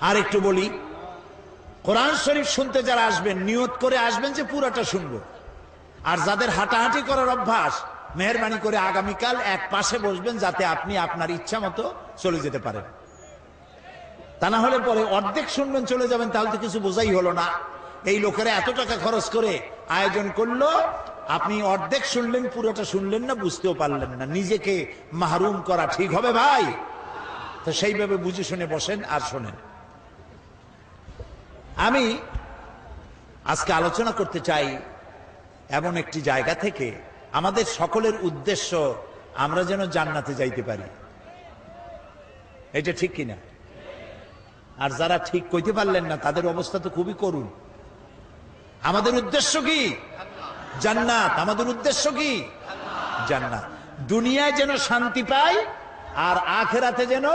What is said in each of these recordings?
আর একটু বলি, কোরআন শরীফ শুনতে যারা আসবেন নিয়ত করে আসবেন যে পুরোটা শুনবো। আর যাদের হাঁটাহাঁটি করার অভ্যাস, মেহেরবানি করে আগামীকাল এক পাশে বসবেন যাতে আপনি আপনার ইচ্ছা মতো চলে যেতে পারেন। তা না হলে পরে অর্ধেক শুনবেন চলে যাবেন, তাহলে তো কিছু বোঝাই হলো না। এই লোকেরা এত টাকা খরচ করে আয়োজন করলো, আপনি অর্ধেক শুনলেন, পুরোটা শুনলেন না, বুঝতেও পারলেন না। নিজেকে মাহরুম করা ঠিক হবে ভাই? তো সেইভাবে বুঝে শুনে বসেন আর শোনেন। আমি আজকে আলোচনা করতে চাই এমন একটি জায়গা থেকে, আমাদের সকলের উদ্দেশ্য আমরা যেন জান্নাতে যাইতে পারি। এটা ঠিক কিনা? আর যারা ঠিক কইতে পারলেন না তাদের অবস্থা তো খুবই করুণ। আমাদের উদ্দেশ্য কি? জান্নাত। আমাদের উদ্দেশ্য কি? জান্নাত। দুনিয়ায় যেন শান্তি পাই আর আখিরাতে যেন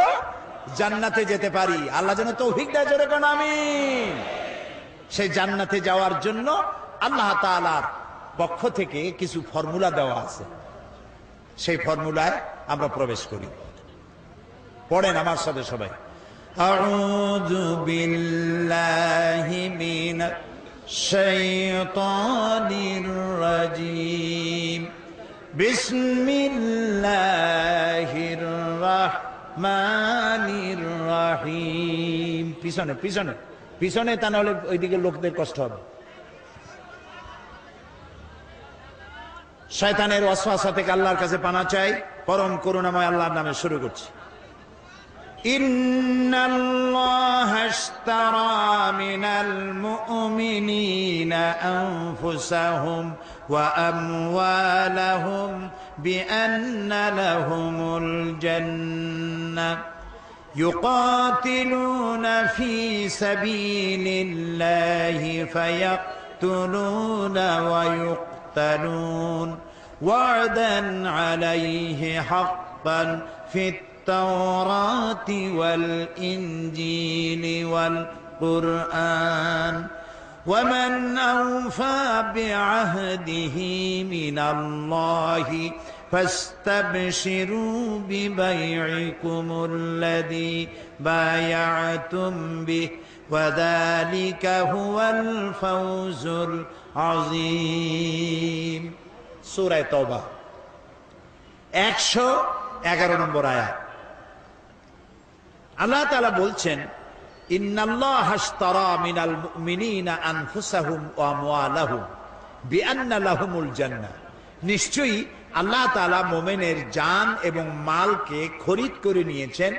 জান্নাতে যেতে পারি। আল্লাহ যেন তৌফিক দেয়, জোরে কোন আমিন। সেই জান্নাতে যাওয়ার জন্য আল্লাহ তাআলার পক্ষ থেকে কিছু ফর্মুলা দেওয়া আছে, সেই ফর্মুলায় আমরা প্রবেশ করি। পড়েন আমার সাথে সবাই, আউযু বিল্লাহি মিনাশ শাইতানির রাজীম, বিসমিল্লাহির রাহমানির রাহিম। পিছনে পিছনে পিছনে, তা নাহলে ওইদিকে লোকদের কষ্ট হবে। শয়তানের ওয়াসওয়াসা থেকে আল্লাহর কাছে পানা চাই। পরম করুণাময় আল্লাহর নামে শুরু করছি। ইন্নাল্লাহা আশতারা মিনাল মুমিনিনা আনফুসাহুম ওয়া আমওয়ালাহুম বিআন্না লাহুমুল জান্নাহ ইউকাতিলুনা ফি সাবিলিল্লাহি ফায়াকতুলুনা ওয়া يقتلون وعدا عليه حقا في التوراة والإنجيل والقرآن ومن أوفى بعهده من الله فاستبشروا ببيعكم الذي بايعتم به وذلك هو الفوز العظيم। সূরা তাওবা 111 নম্বর আয়াত। আল্লাহ তাআলা বলছেন, ইন্নাল্লাহা আশতারা মিনাল মুমিনিনা আনফুসাহুম ওয়া আমওয়ালাহুম বিআন্না লাহুমুল জান্নাহ। নিশ্চয়ই আল্লাহ তাআলা মুমিনের জান এবং মালকে খরিদ করে নিয়েছেন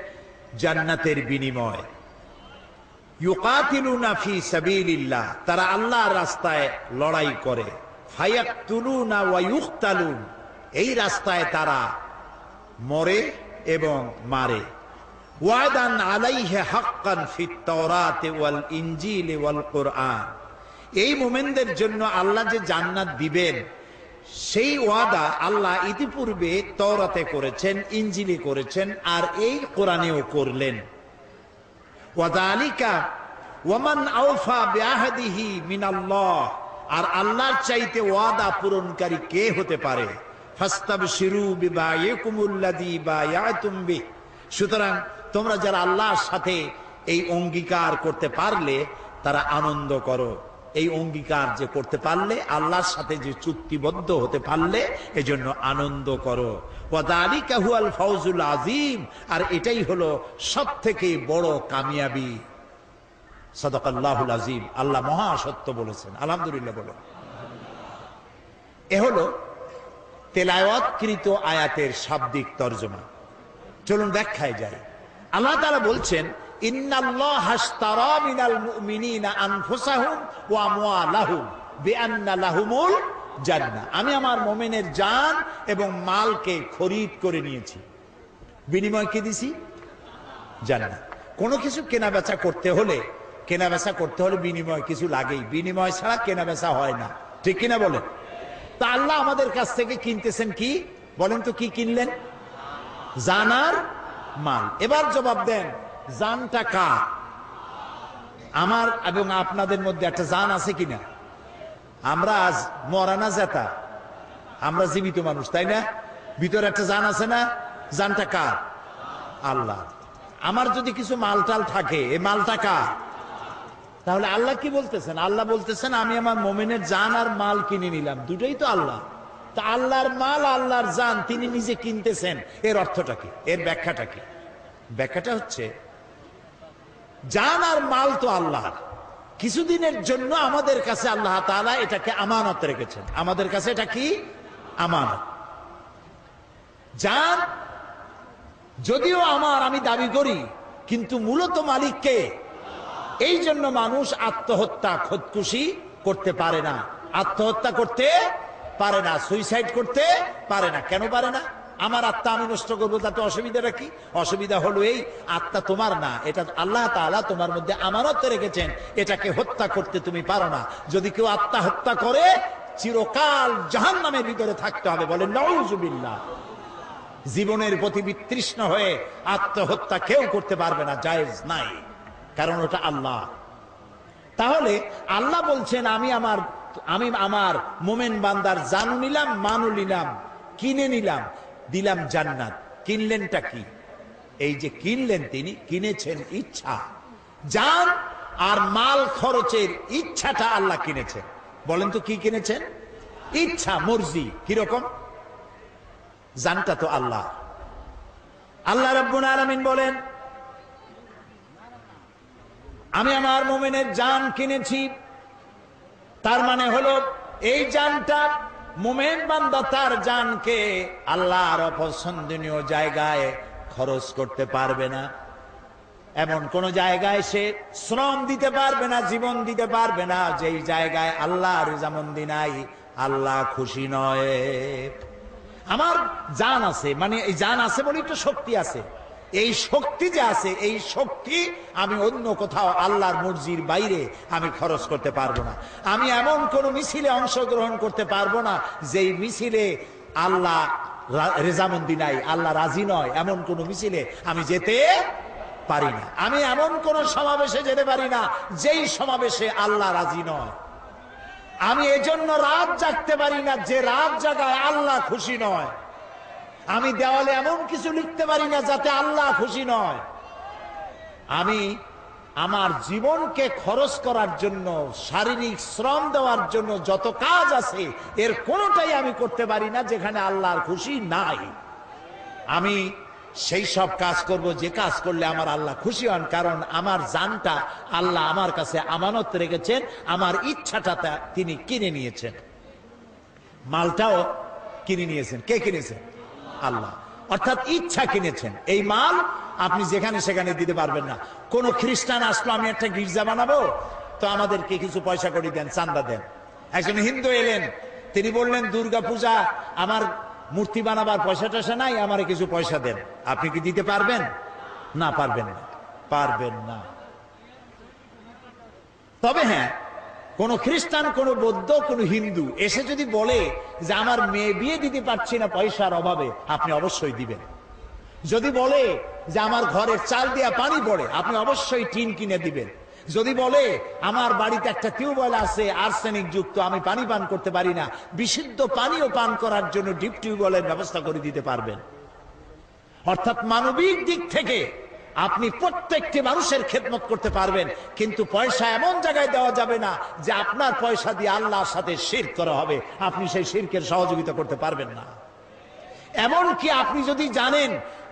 জান্নাতের বিনিময়ে। ইউকাতিলুনা ফি সাবিলিল্লাহ, তারা আল্লাহর রাস্তায় লড়াই করে। ফায়াকতুলুনা ওয়া ইউকতালুন, এই রাস্তায় তারা মরে এবং মারে। ওয়াদান আলাইহি হাক্কান ফিত তাওরাতি ওয়াল ইনজিলি ওয়াল কুরআন, এই মুমিনদের জন্য আল্লাহ যে জান্নাত দিবেন সেই ওয়াদা আল্লাহ ইতিপূর্বে তাওরাতে করেছেন, ইনজিলে করেছেন, আর এই কোরআনেও করলেন। ওয়াযালিকা ওয়ামান আওফা বিআহদিহি মিনাল্লাহ, আর আল্লাহর চাইতে ওয়াদা পূরণকারী কে হতে পারে? ফাস্তাবশিরু বিবাইকুমুল্লাযী বায়াতুম বিহি, সুতরাং তোমরা যারা আল্লাহর সাথে এই অঙ্গীকার করতে পারলে তারা আনন্দ করো। এই অঙ্গীকার যে করতে পারলে, আল্লাহর সাথে যে চুক্তিবদ্ধ হতে পারলে, এজন্য আনন্দ করো। ওয়াযালিকা হুয়াল ফাউজুল আযীম, আর এটাই হলো সবথেকে বড় কামিয়াবি। সাদাকাল্লাহুল আযীম, আল্লাহ মহা সত্য বলেছেন। আলহামদুলিল্লাহ বলো। এ হলো তেলাওয়াতকৃত আয়াতের শাব্দিক তরজমা। চলুন ব্যাখ্যায় যাই। আল্লাহ তাআলা বলছেন, ইন্নাল্লাহা আশতারা মিনাল মুমিনিনা আনফুসাহুম ওয়া আমওয়ালাহুম বিআন্না লাহুমুল জান্নাহ, আমি আমার মুমিনের জান এবং মালকে খরিদ করে নিয়েছি। বিনিময় কি দিছি? জান্নাত। কোনো কিছু কেনাবেচা করতে হলে বিনিময় কিছু লাগেই। বিনিময় ছাড়া কেনাবেচা হয় না, ঠিক কিনা বলেন? তা আল্লাহ আমাদের কাছ থেকে কিনতেছেন কি? বলেন তো, কি কিনলেন? জান আর মাল। এবার জবাব দেন, জানটা কার? আমার এবং আপনাদের মধ্যে একটা জান আছে কিনা? আমরা আজ মরা না জেতা, আমরা জীবিত মানুষ, তাই না? ভিতরে একটা জান আছে না? জানটা কার? আল্লাহ। আমার যদি কিছু মালটাল থাকে, এই মালটা কার? তাহলে আল্লাহ কি বলতেছেন? আল্লাহ বলতেছেন আমি আমার মোমেনের জান আর মাল কিনে নিলাম, দুটোই তো আল্লাহ। তা আল্লাহর মাল আল্লাহর জান তিনি নিজে কিনতেছেন, এর অর্থটা কি? এর ব্যাখ্যাটা কি? ব্যাখ্যাটা হচ্ছে জান আর মাল তো আল্লাহ, কিছুদিনের জন্য আমাদের কাছে আল্লাহ তাআলা এটাকে আমানত রেখেছেন। আমাদের কাছে এটা কি? আমানত। জান যদিও আমার, আমি দাবি করি, কিন্তু মূলত মালিককে। এই জন্য মানুষ আত্মহত্যা, খোদকুশি করতে পারে না, আত্মহত্যা করতে পারে না, সুইসাইড করতে পারে না। কেন পারে না? আমার আত্মা আমি নষ্ট করবো, তাতে অসুবিধাটা কি? অসুবিধা হলো এই, আত্মা তোমার না, এটা আল্লাহ তাআলা তোমার মধ্যে আমানত রেখেছেন, এটাকে হত্যা করতে তুমি পারো না। যদি কেউ আত্মা হত্যা করে চিরকাল জাহান্নামের ভিতরে থাকতে হবে। বলে নাউযুবিল্লাহ। জীবনের প্রতি বিতৃষ্ণ হয়ে আত্মহত্যা কেউ করতে পারবে না, জায়েজ নাই, কারণ ওটা আল্লাহ। তাহলে আল্লাহ বলছেন আমি আমার মোমেন বান্দার জানু নিলাম, মানু নিলাম, কিনে নিলাম, দিলাম জান্নাত। কিনলেনটা কি? এই যে কিনলেন, তিনি কিনেছেন ইচ্ছা। জান আর মাল খরচের ইচ্ছাটা আল্লাহ কিনেছেন। বলেন তো কি কিনেছেন? ইচ্ছা, মর্জি। কিরকম? জানটা তো আল্লাহ। আল্লাহ রাব্বুল আলামিন বলেন আমি আমার মুমিনের জান কিনেছি। তার মানে হলো এই জানটা মুমিন বান্দা তার জানকে আল্লাহর অপছন্দনীয় জায়গায় খরচ করতে পারবে না। এমন কোন জায়গায় সে শ্রম দিতে পারবে না, জীবন দিতে পারবে না যেই জায়গায় আল্লাহর রেজামন্দি নাই, আল্লাহ খুশি নয়। আমার জান আছে, মানে এই জান আছে বলে একটু শক্তি আছে। এই শক্তি যে আছে, এই শক্তি আমি অন্য কোথাও আল্লাহর মর্জির বাইরে আমি খরচ করতে পারবো না। আমি এমন কোন মিছিলে অংশগ্রহণ করতে পারবো না যেই মিছিলে আল্লাহ রেজামন্দি নাই, আল্লাহ রাজি নয়, এমন কোন মিছিলে আমি যেতে পারি না। আমি এমন কোন সমাবেশে যেতে পারি না যেই সমাবেশে আল্লাহ রাজি নয়। আমি এজন্য রাত জাগতে পারি না যে রাত জাগায় আল্লাহ খুশি নয়। আমি দেওয়ালে এমন কিছু লিখতে পারি না যাতে আল্লাহ খুশি নয়। আমি আমার জীবনকে খরচ করার জন্য, শারীরিক শ্রম দেওয়ার জন্য যত কাজ আছে এর কোনোটাই আমি করতে পারি না যেখানে আল্লাহর খুশি নাই। আমি সেই সব কাজ করব যে কাজ করলে আমার আল্লাহ খুশি হন, কারণ আমার জানটা আল্লাহ আমার কাছে আমানত রেখেছেন, আমার ইচ্ছাটা তিনি কিনে নিয়েছেন। মালটাও কিনে নিয়েছেন। কে কিনেছেন? আল্লাহ। অর্থাৎ ইচ্ছা কিনেছেন। এই মাল আপনি যেখানে সেখানে দিতে পারবেন না। কোন খ্রিস্টান আসলো আমি একটা গির্জা বানাবো, তো আমাদেরকে কিছু পয়সা করে দেন, চান্দা দেন। একজন হিন্দু এলেন, তিনি বললেন দুর্গা পূজা আমার মূর্তি বানাবার পয়সা টয়সা নাই, আমার কিছু পয়সা দেন। আপনি কি দিতে পারবেন? না, পারবেন না, পারবেন না। তবে হ্যাঁ, কোন খ্রিস্টান, কোন বৌদ্ধ, কোন হিন্দু এসে যদি বলে যে আমার মেয়ে বিয়ে দিতে পারছি না পয়সার অভাবে, আপনি অবশ্যই দিবেন। যদি বলে যে আমার ঘরের চাল দিয়া পানি পড়ে, আপনি অবশ্যই টিন কিনে দিবেন। যদি বলে আমার বাড়িতে একটা টিউবওয়েল আছে আর্সেনিক যুক্ত, আমি পানি পান করতে পারি না, বিশুদ্ধ পানিও পান করার জন্য ডিপ টিউবওয়েলের ব্যবস্থা করে দিতে পারবেন। অর্থাৎ মানবিক দিক থেকে আপনি প্রত্যেকটি মানুষের খেদমত করতে পারবেন, কিন্তু পয়সা এমন জায়গায় দেওয়া যাবে না যে আপনার পয়সা দিয়ে আল্লাহর সাথে শিরক করা হবে, আপনি সেই শিরকের সহযোগিতা করতে পারবেন না। এমনকি আপনি যদি জানেন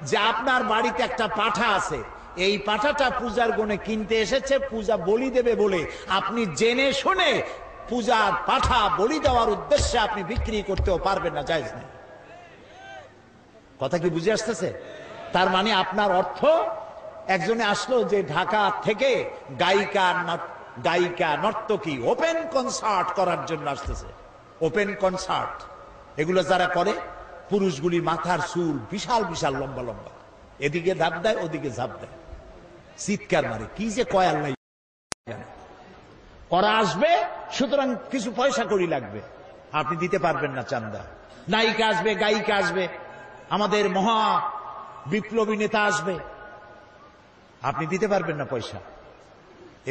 যে আপনার বাড়িতে একটা পাঠা আছে, এই পাঠাটা পূজার গুণে কিনতে এসেছে, পূজা বলি দেবে বলে আপনি জেনে শুনে পূজার পাঠা বলি দেওয়ার উদ্দেশ্যে আপনি বিক্রি করতেও পারবেন না, জায়েজ নেই। কথা কি বুঝে আসতেছে? তার মানে আপনার অর্থ, একজনে আসলো যে ঢাকা থেকে গায়িকা নর্তকী ওপেন কনসার্ট করার জন্য আসতেছে। ওপেন কনসার্ট এগুলো যারা করে, পুরুষগুলি মাথার চুল বিশাল বিশাল লম্বা লম্বা, এদিকে ঝাঁপ দেয় ওদিকে ঝাঁপ দেয়, চিৎকার মারে, কি যে কয় আল্লাহ। ওরা আসবে, সুতরাং কিছু পয়সা করি লাগবে, আপনি দিতে পারবেন না চান্দা। নায়িকা আসবে, গায়িকা আসবে, আমাদের মহা বিপ্লবী নেতা আসবে, আপনি দিতে পারবেন না পয়সা।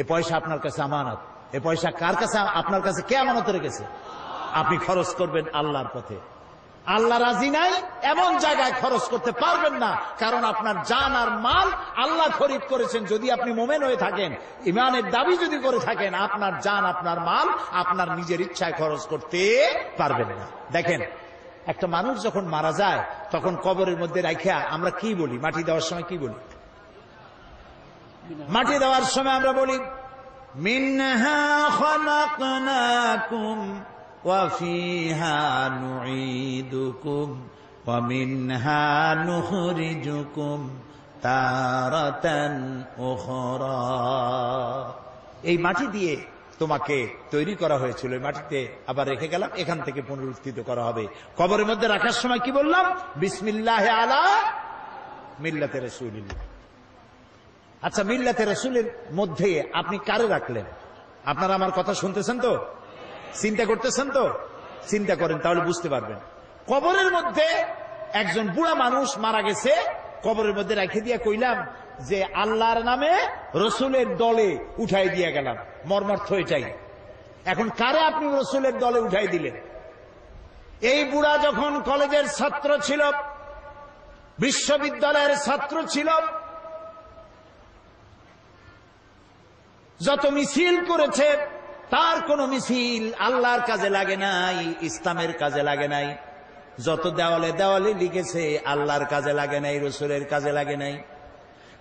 এ পয়সা আপনার কাছে আমানত। এ পয়সা কার কাছে? আপনার কাছে কে আমানত রেখেছে? আপনি খরচ করবেন আল্লাহর পথে। আল্লাহ রাজি নাই এমন জায়গায় খরচ করতে পারবেন না, কারণ আপনার জান আর মাল আল্লাহ খরিদ করেছেন। যদি আপনি মোমেন হয়ে থাকেন, ইমানের দাবি যদি করে থাকেন, আপনার জান আপনার মাল আপনার নিজের ইচ্ছায় খরচ করতে পারবেন না। দেখেন, একটা মানুষ যখন মারা যায় তখন কবরের মধ্যে রাখিয়া আমরা কি বলি? মাটি দেওয়ার সময় কি বলি? মাটি দেওয়ার সময় আমরা বলি মিনহা খালাকনাকুম ওয়া ফিহা নুঈদুকুম ওয়া মিনহা নুখরিজুকুম তারাতান উখরা। এই মাটি দিয়ে তোমাকে তৈরি করা হয়েছিল, এই মাটিতে আবার রেখে গেলাম, এখান থেকে পুনরুত্থিত করা হবে। কবরের মধ্যে রাখার সময় কি বললাম? বিসমিল্লাহ আলা মিল্লাতে রাসূলিল্লাহ। আচ্ছা, মিল্লাতে রাসূলের মধ্যে আপনি কারে রাখলেন? আপনারা আমার কথা শুনতেছেন তো? চিন্তা করতেছেন তো? চিন্তা করেন, তাহলে বুঝতে পারবেন। কবরের মধ্যে একজন বুড়া মানুষ মারা গেছে, কবরের মধ্যে রেখে দিয়ে কইলাম যে আল্লাহর নামে রসুলের দলে উঠাই দিয়ে গেলাম। মর্মার্থ এটাই। এখন কারে আপনি রসুলের দলে উঠাই দিলেন? এই বুড়া যখন কলেজের ছাত্র ছিল, বিশ্ববিদ্যালয়ের ছাত্র ছিল, যত মিছিল করেছে তার কোন মিছিল আল্লাহর কাজে লাগে নাই, ইসলামের কাজে লাগে নাই। যত দেওয়ালে দেওয়ালে লিখেছে আল্লাহর কাজে লাগে নাই, রসুলের কাজে লাগে নাই।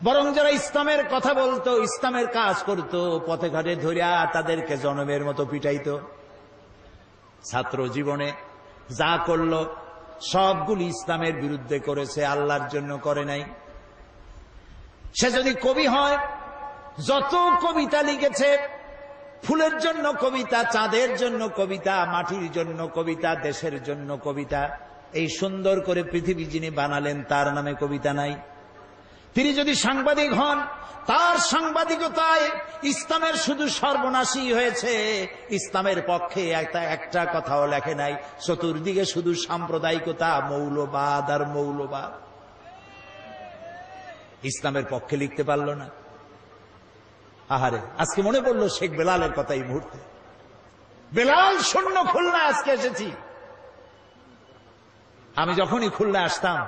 বরং যারা ইসলামের কথা বলতো, ইসলামের কাজ করত, পথে ঘাটে ধরিয়া তাদেরকে জনমের মতো পিটাইতো। ছাত্র জীবনে যা করলো সবগুলি ইসলামের বিরুদ্ধে করেছে, আল্লাহর জন্য করে নাই। সে যদি কবি হয়, যত কবিতা লিখেছে, ফুলের জন্য কবিতা, চাঁদের জন্য কবিতা, মাটির জন্য কবিতা, দেশের জন্য কবিতা, এই সুন্দর করে পৃথিবী যিনি বানালেন তার নামে কবিতা নাই। তিনি যদি সাংবাদিক হন, তার সাংবাদিকতায় ইসলামের শুধু সর্বনাশী হয়েছে, ইসলামের পক্ষে একটা কথাও লেখে নাই। চতুর্দিকে শুধু সাম্প্রদায়িকতা, মৌলবাদ আর মৌলবাদ। ইসলামের পক্ষে লিখতে পারল না। আহারে, আজকে মনে পড়লো শেখ বেলালের কথা এই মুহূর্তে। বেলাল শূন্য খুলনা আজকে এসেছি। আমি যখনই খুলনা আসতাম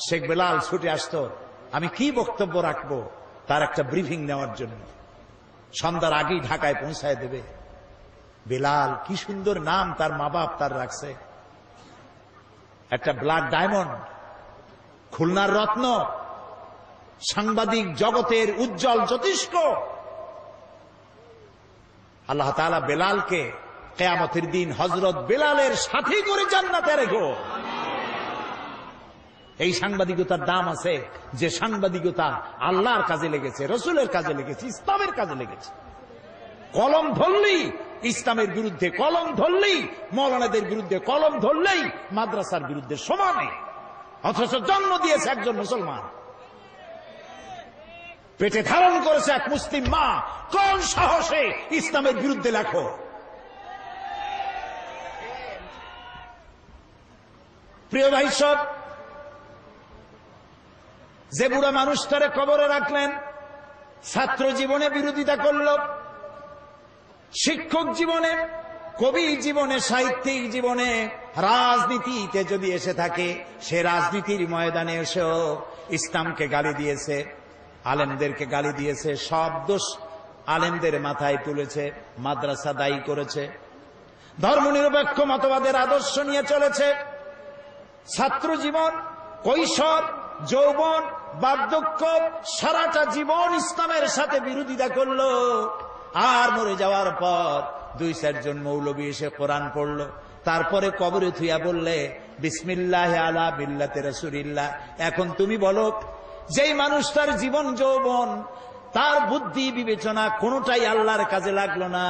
শেখ বেলাল ছুটে আসতো, আমি কি বক্তব্য রাখবো তার একটা ব্রিফিং নেওয়ার জন্য। সন্ধ্যার আগেই ঢাকায় পৌঁছায় দেবে। বেলাল, কি সুন্দর নাম তার মা বাপ তার রাখছে, একটা ব্লাড ডায়মন্ড, খুলনার রত্ন, সাংবাদিক জগতের উজ্জ্বল জ্যোতিষ্ক। আল্লাহ তাআলা বেলালকে কিয়ামতের দিন হযরত বেলালের সাথী করে জান্নাতে রেখো। এই সাংবাদিকতার দাম আছে, যে সাংবাদিকতা আল্লাহর কাজে লেগেছে, রসুলের কাজে লেগেছে, ইসলামের কাজে লেগেছে। কলম ধরলেই ইসলামের বিরুদ্ধে, কলম ধরলেই মৌলানাদের বিরুদ্ধে, কলম ধরলেই মাদ্রাসার বিরুদ্ধে সমানে। অথচ জন্ম দিয়েছে একজন মুসলমান, পেটে ধারণ করেছে এক মুসলিম মা। কোন সাহসে ইসলামের বিরুদ্ধে লেখো? প্রিয় ভাই সব, যে বুড়া মানুষটারে কবরে রাখলেন, ছাত্র জীবনে বিরোধিতা করল, শিক্ষক জীবনে, কবি জীবনে, সাহিত্যিক জীবনে, রাজনীতিতে যদি এসে থাকে, সে রাজনীতির ময়দানে এসেও ইসলামকে গালি দিয়েছে, আলেমদেরকে গালি দিয়েছে, সব দোষ আলেমদের মাথায় তুলেছে, মাদ্রাসা দায়ী করেছে, ধর্মনিরপেক্ষ মতবাদের আদর্শ নিয়ে চলেছে। ছাত্র জীবন, কৈশোর, যৌবন, বার্ধক্য, সারাটা জীবন ইসলামের সাথে বিরোধিতা করলো। আর মরে যাওয়ার পর 2-4 মৌলবী এসে কোরআন পড়লো, তারপরে কবরে থুইয়া বললে বিসমিল্লাহ আলা মিল্লাতে রাসূলিল্লাহ। এখন তুমি বলো, যেই মানুষটার জীবন যৌবন, তার বুদ্ধি বিবেচনা কোনটাই আল্লাহর কাজে লাগলো না,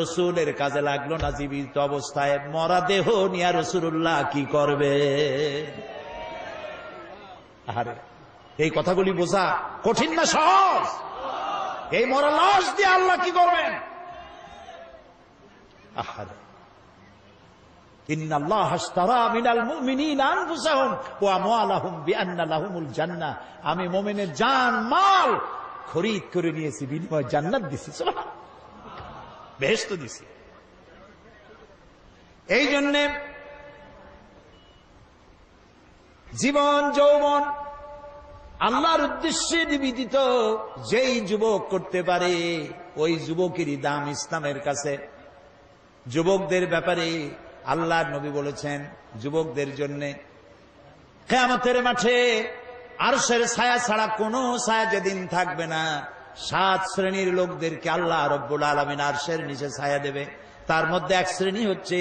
রসুলের কাজে লাগলো না, জীবিত অবস্থায় মরা দেহ নিয়া রাসূলুল্লাহ কি করবে? আরে, এই কথাগুলি বোঝা কঠিন না সহজ? এই মরা লাশ দিয়ে আল্লাহ কি করবেন? আহারে, ইন্নাল্লাহ আশতারা মিনাল মুমিনিনা আনফুসাহুম ওয়া আমওয়ালাহুম বিআন্না লাহুমুল জান্নাহ। আমি মুমিনের জান মাল খরিদ করে নিয়েছি, বিনিময়ে জান্নাত দিছি, সুবহানাল্লাহ, বেহেশত দিছি। এই জন্য জীবন যৌবন আল্লাহর উদ্দেশ্যে নিবেদিত যেই যুবক করতে পারে ওই যুবকেরই দাম ইসলামের কাছে। যুবকদের ব্যাপারে আল্লাহর নবী বলেছেন, যুবকদের জন্য কিয়ামতের মাঠে আরশের ছায়া ছাড়া কোনো ছায়া যেদিন থাকবে না, 7 শ্রেণীর লোকদেরকে আল্লাহ রব্বুল আলামিন আরশের নিচে ছায়া দেবে। তার মধ্যে এক শ্রেণী হচ্ছে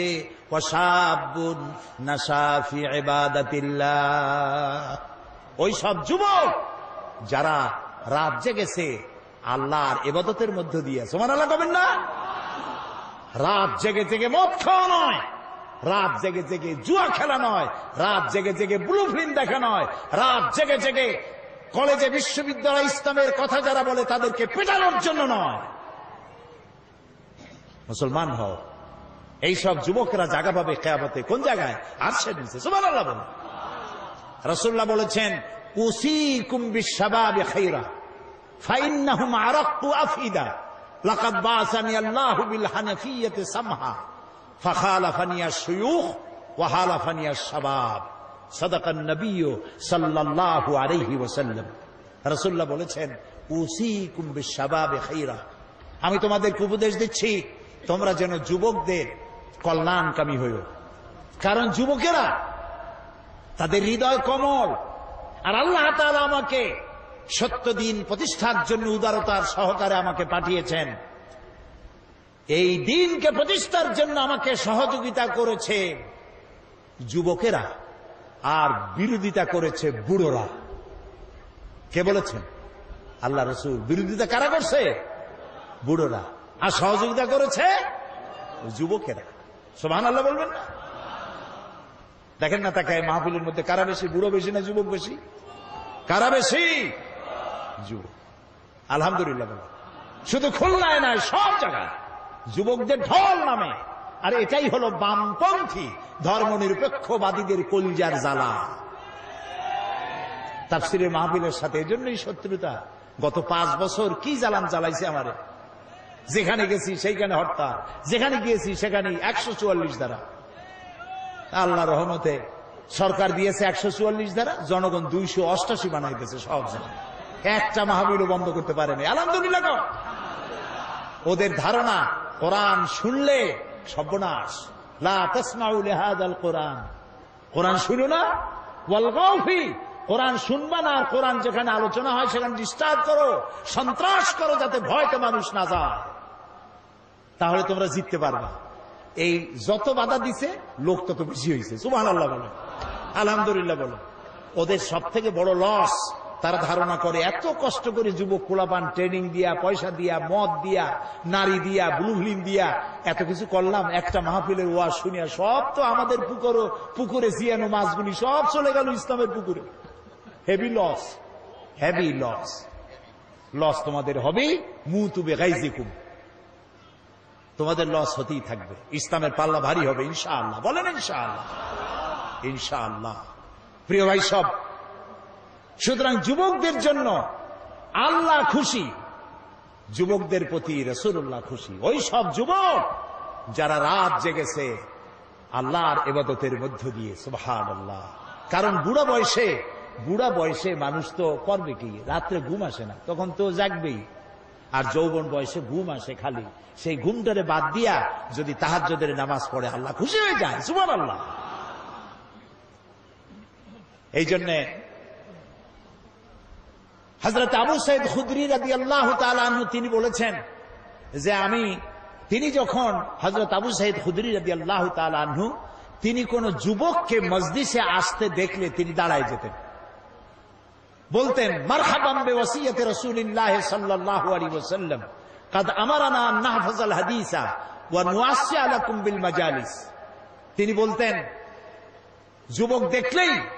ওয়াশাবুন নাশা ফি ইবাদাতিল্লাহ, ওই সব যুবক যারা রাত জেগেছে আল্লাহর ইবাদতের মধ্য দিয়ে। সুবহানাল্লাহ কবেন না? রাত জেগে জেগে মদ খাওয়া নয়, রাত জেগে জেগে জুয়া খেলা নয়, রাত জেগে জেগে ব্লু ফিল্ম দেখা নয়, রাত জেগে জেগে কলেজে বিশ্ববিদ্যালয় ইসলামের কথা যারা বলে তাদেরকে পেটানোর জন্য নয়। মুসলমান হও। এইসব যুবকরা জায়গা পাবে কিয়ামতে কোন জায়গায়? আরশের নিচে। সুবহানাল্লাহ বলেন। রাসূলুল্লাহ বলেছেন, উসিকুম বিশ-শাবাবি খায়রা ফাইন্নাহুম আরাক্তু আফিদা লাকাদ বাসানি আল্লাহু বিল হানাফিয়্যাতি সামহা ফাখালাফানি আশ-শুয়ুখ ওয়া হালাফানি আশ-শাবাব সাদাকান নবী সাল্লাল্লাহু আলাইহি ওয়াসাল্লাম। রাসূলুল্লাহ বলেছেন, উসিকুম বিশ-শাবাবি খায়রা, আমি তোমাদেরকে উপদেশ দিচ্ছি তোমরা যেন যুবকদের কল্যাণকামী হইও। কারণ যুবকেরা তাদের হৃদয় কোমল, আর আল্লাহ তাআলা আমাকে সত্য দিন প্রতিষ্ঠার জন্য উদারতার সহকারে আমাকে পাঠিয়েছেন। এই দিনকে প্রতিষ্ঠার জন্য আমাকে সহযোগিতা করেছে যুবকেরা, আর বিরোধিতা করেছে বুড়োরা। কে বলেছেন? আল্লাহ রাসূল। বিরোধিতা কারা করছে? বুড়োরা। আর সহযোগিতা করেছে যুবকেরা। সুবহানাল্লাহ বলবেন না? দেখেন না তাকায় মাহফিলের মধ্যে কারা বেশি? বুড়ো বেশি না যুবক বেশি? কারা বেশি? যুবক। আলহামদুলিল্লাহ বলেন। শুধু খুলনায় নয়, সব জায়গায় যুবকদের ঢল নামে। আর এটাই হলো বামপন্থী ধর্মনিরপেক্ষবাদীদের কলজার জ্বালা। তাফসীরের মাহফিলের সাথে এজন্যই শত্রুতা। গত 5 বছর কি জ্বালান চালাইছে আমারে। যেখানে গেছি সেইখানে হরতাল, যেখানে গিয়েছি সেখানে 144 ধারা। আল্লাহ রহমতে সরকার দিয়েছে 144 ধারা, জনগণ 288 বানাইতেছে সব জায়গায়। একটা মাহফিলও বন্ধ করতে পারেনি। আলহামদুলিল্লাহ। ওদের ধারণা কোরআন শুনলে সর্বনাশ। লা তাসমাউ লিহাযাল কোরআন, কোরআন শুনো না, ওয়ালগাউ ফি, কোরআন শুনবা না, আর কোরআন যেখানে আলোচনা হয় সেখানে ডিস্টার্ব করো, সন্ত্রাস করো, যাতে ভয়তে মানুষ না যায়, তাহলে তোমরা জিততে পারবা। এই যত বাধা দিছে লোক তত বেশি হয়েছে। সুবহানাল্লাহ বলো, আলহামদুলিল্লাহ বলো। ওদের সব থেকে বড় লস, তারা ধারণা করে এত কষ্ট করে যুবক কোলাপান ট্রেনিং দিয়া, পয়সা দিয়া, মদ দিয়া, নারী দিয়া, ব্লু ফিল্ম দিয়া এত কিছু করলাম, একটা মাহফিলের ওয়াজ শুনিয়া সব তো আমাদের পুকুরে জিয়ানো মাছগুলি সব চলে গেল ইসলামের পুকুরে। Heavy loss, heavy loss. Loss তোমাদের হবে। মুতু বিগাইজিকুম, তোমাদের লস হতেই থাকবে। ইসলামের পাল্লা ভারী হবে ইনশাআল্লাহ। বলেন ইনশাআল্লাহ। ইনশাআল্লাহ। প্রিয় ভাই সব, সুতরাং যুবকদের জন্য আল্লাহ খুশি, যুবকদের প্রতি রাসূলুল্লাহ খুশি। ওই সব যুবক যারা রাত জেগেছে আল্লাহর ইবাদতের মধ্য দিয়ে। সুবহানাল্লাহ। কারণ বুড়া বয়সে মানুষ তো করবে কি? রাত্রে ঘুম আসে না, তখন তো জাগবেই। আর যৌবন বয়সে ঘুম আসে খালি। সেই ঘুমটারে বাদ দিয়া যদি তাহাজ্জুদের নামাজ পড়ে আল্লাহ খুশি হয়ে যায়। সুবহানাল্লাহ। এই জন্য হযরত আবু সাঈদ খুদরি রাদিয়াল্লাহু তাআলা আনহু তিনি বলেছেন যে তিনি যখন হযরত আবু সাঈদ খুদরি রাদিয়াল্লাহু তাআলা আনহু তিনি কোন যুবককে মজলিসে আসতে দেখলে তিনি দাঁড়ায় যেতেন, বলতেন মারহাবান বিওয়াসিয়াতি রাসূলিল্লাহ সাল্লাল্লাহু আলাইহি ওয়াসাল্লাম قد আমারানা আন নাহফাযাল হাদিসা ওয়া নুআসসি আলাকুম বিল মাজালিস। তিনি বলতেন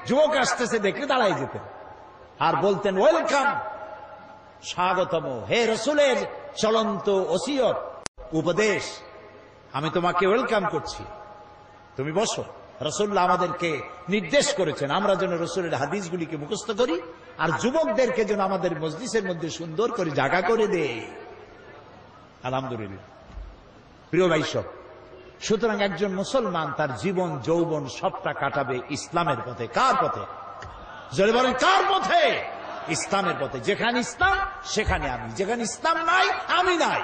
যুবক আসতেছে দেখলে দাঁড়ায় যেতেন আর বলতেন ওয়েলকাম, স্বাগতম, হে রাসূলের চলন্ত ওসিয়ত উপদেশ, আমি তোমাকে ওয়েলকাম করছি, তুমি বসো। রাসূলুল্লাহ আমাদেরকে নির্দেশ করেছেন আমরা যেন রাসূলের হাদিসগুলিকে মুখস্থ করি আর যুবকদেরকে যেন আমাদের মজলিসের মধ্যে সুন্দর করে জায়গা করে দেয়। আলহামদুলিল্লাহ। প্রিয় ভাই সব, সুতরাং একজন মুসলমান তার জীবন যৌবন সবটা কাটাবে ইসলামের পথে। কার পথে? যদি বলেন কার পথে? ইসলামের পথে। যেখানে ইসলাম সেখানে আমি, যেখানে ইসলাম নাই আমি নাই।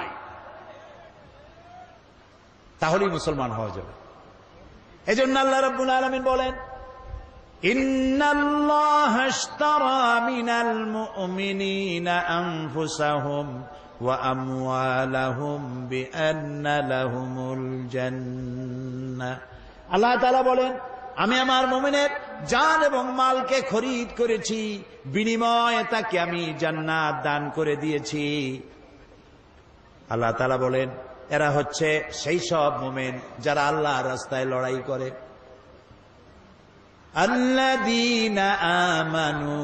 তাহলেই মুসলমান হওয়া যাবে। এজন্য আল্লাহ রাব্বুল আলামিন বলেন, ইন্নাল্লাহা আশতারা মিনাল মুমিনিনা আনফুসাহুম ওয়া আমওয়ালাহুম বিআন্না লাহুমুল জান্নাহ। আল্লাহ তাআলা বলেন, আমি আমার মুমিনের জান এবং মালকে খরিদ করেছি, বিনিময়ে তাকে আমি জান্নাত দান করে দিয়েছি। আল্লাহ তাআলা বলেন, এরা হচ্ছে সেই সব মুমিন যারা আল্লাহর রাস্তায় লড়াই করে। আল্লাযীনা আমানু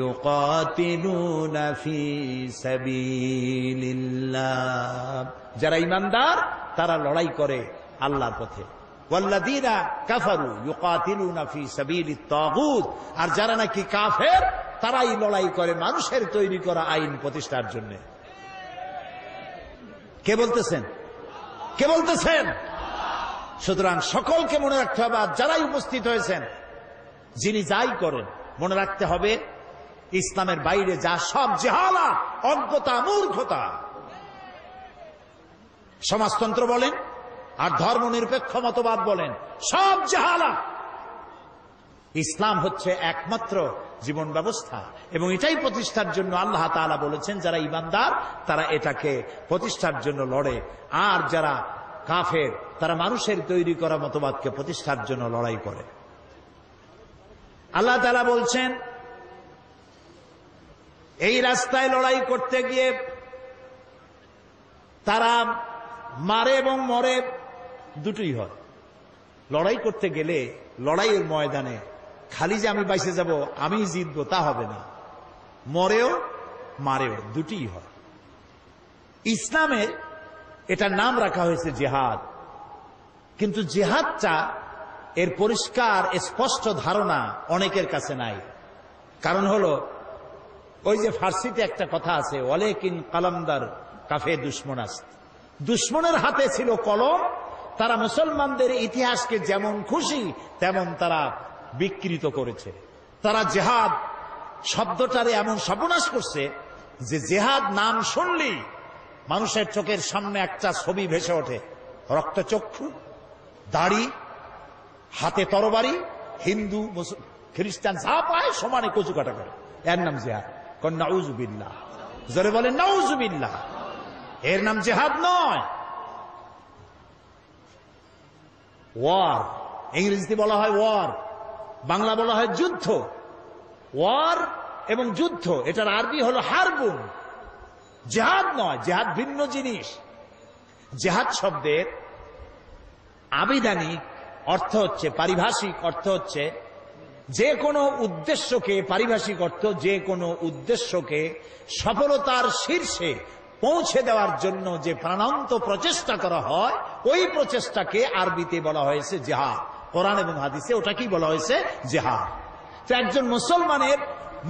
ইউকাতিলুনা ফি সাবিলিল্লাহ, যারা ঈমানদার তারা লড়াই করে আল্লাহর পথে। ওয়াল্লাযীনা কাফারু ইউকাতিলুনা ফি সাবিলিত তাগুত, আর যারা নাকি কাফের তারাই লড়াই করে মানুষের তৈরি করা আইন প্রতিষ্ঠার জন্য। কে বলতেছেন? কে বলতেছেন? সুতরাং সকলকে মনে রাখতে হবে, আর যারাই উপস্থিত হয়েছেন, যিনি যাই করেন মনে রাখতে হবে ইসলামের বাইরে যা সব জাহালাত, অজ্ঞতা, মূর্খতা, সমাজতন্ত্র বলেন আর ধর্মনিরপেক্ষ মতবাদ বলেন, সব জাহালাত। ইসলাম হচ্ছে একমাত্র জীবন ব্যবস্থা, এবং এটাই প্রতিষ্ঠার জন্য আল্লাহ তাআলা বলেছেন যারা ঈমানদার তারা এটাকে প্রতিষ্ঠার জন্য লড়ে, আর যারা কাফের তারা মানুষের তৈরি করা মতবাদকে প্রতিষ্ঠার জন্য লড়াই করে। আল্লাহ তাআলা বলছেন, এই রাস্তায় লড়াই করতে গিয়ে তারা মারে এবং মরে, দুটোই হয়। লড়াই করতে গেলে লড়াইয়ের ময়দানে খালি যে আমি বাইসে যাব, আমি জিতবো, তা হবে না। মরেও মারেও, দুটিই হয়। ইসলামের এটার নাম রাখা হয়েছে জিহাদ, কিন্তু জিহাদটা এর পরিষ্কার স্পষ্ট ধারণা অনেকের কাছে নাই। কারণ হলো ওই যে ফার্সিতে একটা কথা আছে, ওয়ালাকিন কালামদার কাফে দুশমনাস্ত, দুশমনের হাতে ছিল কলম, তারা মুসলমানদের ইতিহাসকে যেমন খুশি তেমন তারা বিকৃত করেছে। তারা জিহাদ শব্দটারে এমন সর্বনাশ করছে যে জিহাদ নাম শুনলেই মানুষের চোখের সামনে একটা ছবি ভেসে ওঠে, রক্তচক্ষু, দাড়ি, হাতে তরবারি, হিন্দু খ্রিস্টান যা পায় সমানে কচু কাটা করে, এর নাম জিহাদ। নাউজুবিল্লাহ, জোরে বলেন নাউজুবিল্লাহ। এর নাম জিহাদ নয়, ওয়ার। ইংরেজিতে বলা হয় ওয়ার, বাংলা বলা হয় যুদ্ধ। ওয়ার এবং যুদ্ধ, এটার আরবি হলো হারবুন। জিহাদ নয়, জিহাদ ভিন্ন জিনিস। জিহাদ শব্দের আবিধানিক অর্থ হচ্ছে, পারিভাষিক অর্থ হচ্ছে যে কোনো উদ্দেশ্যকে, পারিভাষিক অর্থ যে কোনো উদ্দেশ্যকে সফলতার শীর্ষে পৌঁছে দেওয়ার জন্য যে প্রাণান্ত প্রচেষ্টা করা হয়, ওই প্রচেষ্টাকে আরবিতে বলা হয়েছে জিহাদ। কোরআন এবং হাদিসে ওটাকেই বলা হয়েছে জিহাদ। তো একজন মুসলমানের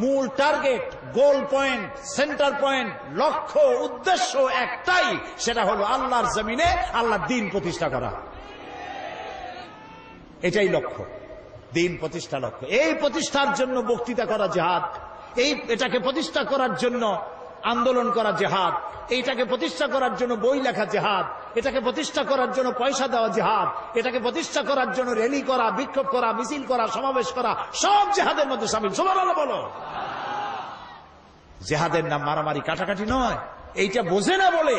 মূল টার্গেট, গোল পয়েন্ট, সেন্টার পয়েন্ট, লক্ষ্য, উদ্দেশ্য একটাই, সেটা হলো আল্লাহর জমিনে আল্লাহর দ্বীন প্রতিষ্ঠা করা। এটাই লক্ষ্য, দ্বীন প্রতিষ্ঠা লক্ষ্য। এই প্রতিষ্ঠার জন্য বক্তৃতা করা জিহাদ, এটাকে প্রতিষ্ঠা করার জন্য আন্দোলন করা জিহাদ, এইটাকে প্রতিষ্ঠা করার জন্য বই লেখা জিহাদ, এটাকে প্রতিষ্ঠা করার জন্য পয়সা দেওয়া জিহাদ, এটাকে প্রতিষ্ঠা করার জন্য র্যালি করা, বিক্ষোভ করা, মিছিল করা, সমাবেশ করা, সব জিহাদের মধ্যে শামিল। সুবহানাল্লাহ বলো। জিহাদের নাম মারামারি, কাটাকাটি নয়। এইটা বোঝে না বলে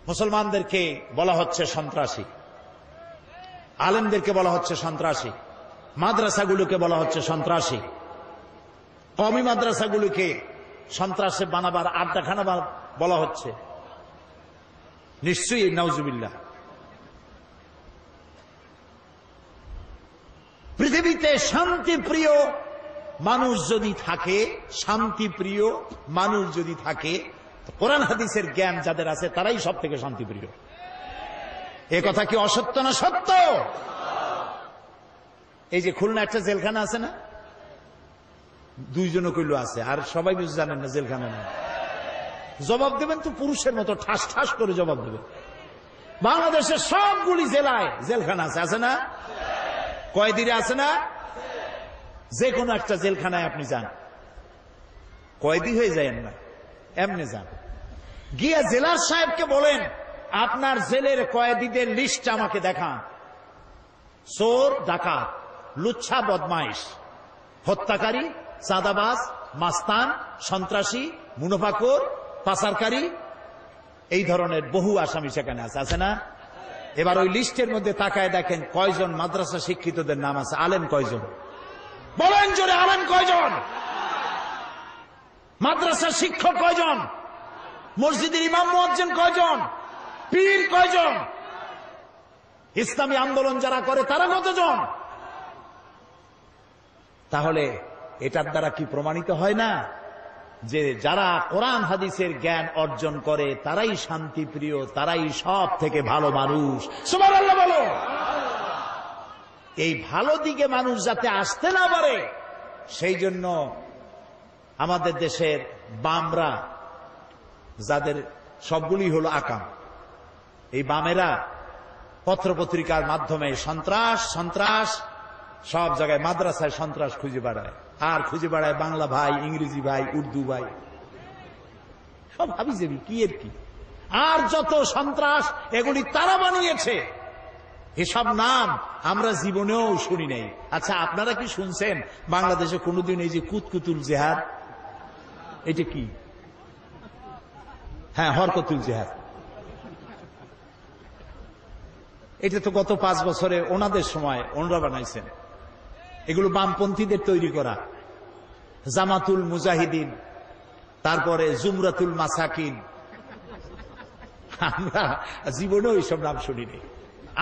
মুসলমানদেরকে বলা হচ্ছে সন্ত্রাসী, আলেমদেরকে বলা হচ্ছে সন্ত্রাসী, মাদ্রাসাগুলোকে বলা হচ্ছে সন্ত্রাসী, কওমি মাদ্রাসাগুলোকে সন্ত্রাসে বানাবার আড্ডাখানা বলা হচ্ছে। নিশ্চয়ই নাউজুবিল্লাহ। পৃথিবীতে শান্তিপ্রিয় মানুষ যদি থাকে, শান্তিপ্রিয় মানুষ যদি থাকে, কোরআন হাদিসের জ্ঞান যাদের আছে তারাই সব থেকে শান্তিপ্রিয়। এ কথা কি অসত্য না সত্য? এই যে খুলনা একটা জেলখানা আছে না, দুইজনও কইলো আছে, আর সবাই বুঝে জানেন না জেলখানা না। জবাব দেবেন তো পুরুষের মতো ঠাস ঠাস করে জবাব দেবেন। বাংলাদেশের সবগুলি জেলায় জেলখানা আছে, আছে না? কয়েদিরা আছে না? যে কোনো একটা জেলখানায় আপনি যান, কয়েদি হয়ে যায়েন না, এমনি যান, গিয়ে জেলার সাহেবকে বলেন আপনার জেলের কয়েদিদের লিস্ট আমাকে দেখান। চোর, ডাকাত, লুচ্ছা, বদমাইশ, হত্যাকারী, চাঁদাবাজ, মাস্তান, সন্ত্রাসী, মুনাফাখোর, পাচারকারী, এই ধরনের বহু আসামি সেখানে আছে না? এবার ওই লিস্টের মধ্যে তাকায় দেখেন কয়জন মাদ্রাসা শিক্ষিতদের নাম আছে, আলেম কয়জন? বলেন জোরে, আলেম কয়জন? মাদ্রাসা শিক্ষক কয়জন? মসজিদের ইমাম মুয়াজ্জিন কয়জন? পীর কয়জন? ইসলামী আন্দোলন যারা করে তারা কতজন? তাহলে এটার দ্বারা কি প্রমাণিত হয় না যে যারা কোরআন হাদিসের জ্ঞান অর্জন করে তারাই শান্তিপ্রিয়, তারাই সব থেকে ভালো মানুষ? সুবহানাল্লাহ বলো। এই ভালো দিকে মানুষ যাতে আসতে না পারে সেই জন্য আমাদের দেশের বামরা, যাদের সবগুলি হলো আকাম, এই বামেরা পত্রপত্রিকার মাধ্যমে সন্ত্রাস সন্ত্রাস সব জায়গায়, মাদ্রাসায় সন্ত্রাস খুঁজে বেড়ায়, আর খুঁজে বেড়ায় বাংলা ভাই, ইংরেজি ভাই, উর্দু ভাই, সব হাবিজাবি কি এর কি, আর যত সন্ত্রাস এগুলি তারা বানিয়েছে। এসব নাম আমরা জীবনেও শুনি নাই। আচ্ছা, আপনারা কি শুনছেন বাংলাদেশে কোনোদিন এই যে কুতকুতুল জেহাদ, এটা কি? হ্যাঁ, হরকতুল জেহাদ, এটা তো গত 5 বছরে ওনাদের সময় ওনারা বানাইছেন। এগুলো বামপন্থীদের তৈরি করা। জামাতুল মুজাহিদিন, তারপরে জুমরাতুল মাসাকিন, আমরা জীবনেও এইসব নাম শুনিনি।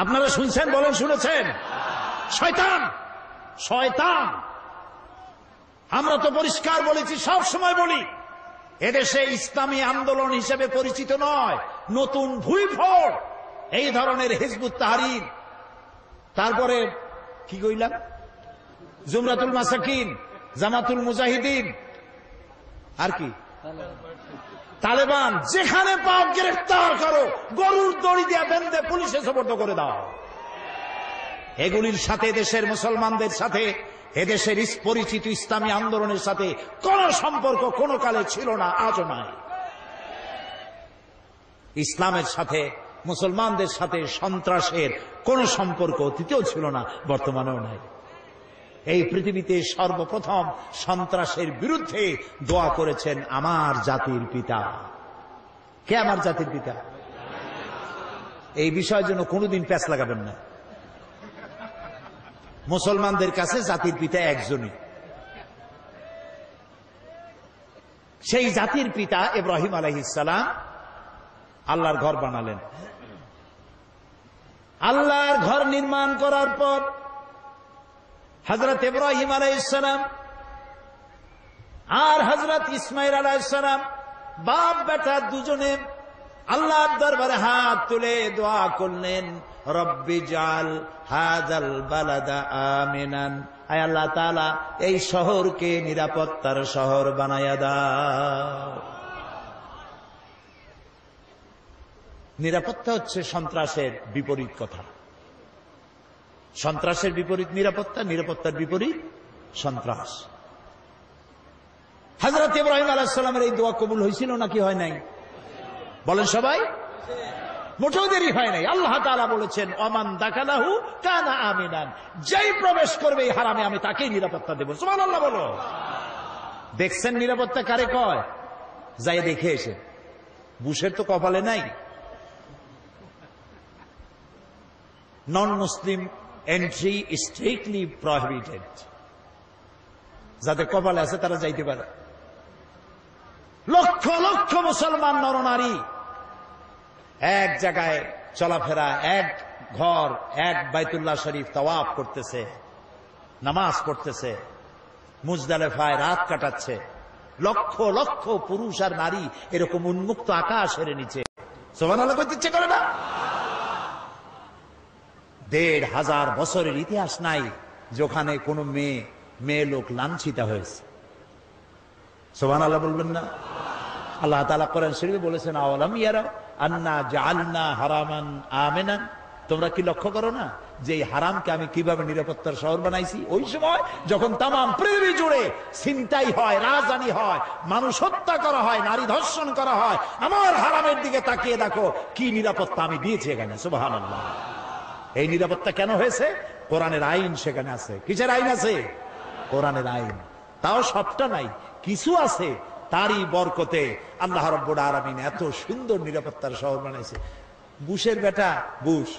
আপনারা শুনছেন? বলেন শুনেছেন? শয়তান, শয়তান। আমরা তো পরিষ্কার বলেছি, সব সময় বলি, এদেশে ইসলামী আন্দোলন হিসেবে পরিচিত নয়, নতুন ভুইফোড় এই ধরনের হিজবুত তাহরীর, তারপরে কি কইলাম, জুমরাতুল মাসাকিন, জামাতুল মুজাহিদিন, আর কি তালেবান, যেখানে পাও গ্রেফতার করো, গরুর দড়ি দিয়ে বেঁধে পুলিশে সোপর্দ করে দাও। এগুলির সাথে দেশের মুসলমানদের সাথে, এদেশের পরিচিত ইসলামী আন্দোলনের সাথে কোন সম্পর্ক কোন কালে ছিল না, আজও নাই। ইসলামের সাথে, মুসলমানদের সাথে সন্ত্রাসের কোন সম্পর্ক অতীতেও ছিল না, বর্তমানেও নাই। এই পৃথিবীতে সর্বপ্রথম সন্ত্রাসের বিরুদ্ধে দোয়া করেছেন আমার জাতির পিতা। কে আমার জাতির পিতা? এই বিষয়ের জন্য কোনোদিন প্যাঁচ লাগাবেন না। মুসলমানদের কাছে জাতির পিতা একজনই, সেই জাতির পিতা ইব্রাহিম আলাইহিস সালাম আল্লাহর ঘর বানালেন। আল্লাহর ঘর নির্মাণ করার পর হযরত ইব্রাহিম আলাইহিস সালাম আর হযরত ইসমাঈল আলাইহিস সালাম বাপ বেটা দুজনে আল্লাহর দরবারে হাত তুলে দোয়া করলেন, রব্বি জাল হাযাল বালাদা আমিনান, আয় আল্লাহ তাআলা এই শহরকে নিরাপত্তার শহর বানায়া দাও। নিরাপত্তা হচ্ছে সন্ত্রাসের বিপরীত কথা। সন্ত্রাসের বিপরীত নিরাপত্তা, নিরাপত্তার বিপরীত সন্ত্রাস। হযরত ইব্রাহিম আলাইহিস সালামের এই দোয়া কবুল হয়েছিল নাকি হয় নাই? বলেন সবাই। মোটেও দেরি হয় নাই। আল্লাহ তাআলা বলেছেন, ওমান দাখালাহু কানা আমিনান, যেই প্রবেশ করবে এই হারামে আমি তাকেই নিরাপত্তা দেব। সুবহানাল্লাহ বলো। দেখছেন নিরাপত্তা কারে কয়? যাই দেখে এসে। বুশের তো কপালে নাই। নন মুসলিম এন্ট্রি স্ট্রিক্টলি প্রহিবিটেড। যাদের কপালে আছে তারা যাইতে পারে। লক্ষ লক্ষ মুসলমান নরনারী এক জায়গায় চলাফেরা, এক ঘর, এক বাইতুল্লাহ শরীফ তাওয়াফ করতেছে, নামাজ পড়তেছে, মুজদালিফায় রাত কাটাচ্ছে। লক্ষ লক্ষ পুরুষ আর নারী এরকম উন্মুক্ত আকাশের নিচে সুবহানাল্লাহ কইতে ইচ্ছে করে না? ১৫০০ বছরের ইতিহাস নাই যেখানে কোন মেয়ে লোক লাঞ্ছিত হয়েছে। সুবহানাল্লাহ বলবেন না? আল্লাহ তাআলা কোরআন শরীফে বলেছেন, আওয়ালাম ইয়ারা আন্না জাআলনা হারামান আমিনান, তোমরা কি লক্ষ্য করো না যে এই হারামকে আমি কিভাবে নিরাপত্তার শহর বানাইছি। ওই সময় যখন তামাম পৃথিবী জুড়ে ছিনতাই হয়, রাজধানী হয়, মানুষ হত্যা করা হয়, নারী ধর্ষণ করা হয়, আমার হারামের দিকে তাকিয়ে দেখো কি নিরাপত্তা আমি দিয়েছি এখানে। সুবহানাল্লাহ। এই নিরাপত্তা কেন হয়েছে? কোরআনের আইন সেখানে আছে। কিসের আইন আছে? কোরআনের আইন। তাও সবটা নাই, কিছু আছে। তারই বরকতে আল্লাহ রাব্বুল আলামিন এত সুন্দর নিরাপত্তার শহর বানাইছে। বুশের বেটা বুশ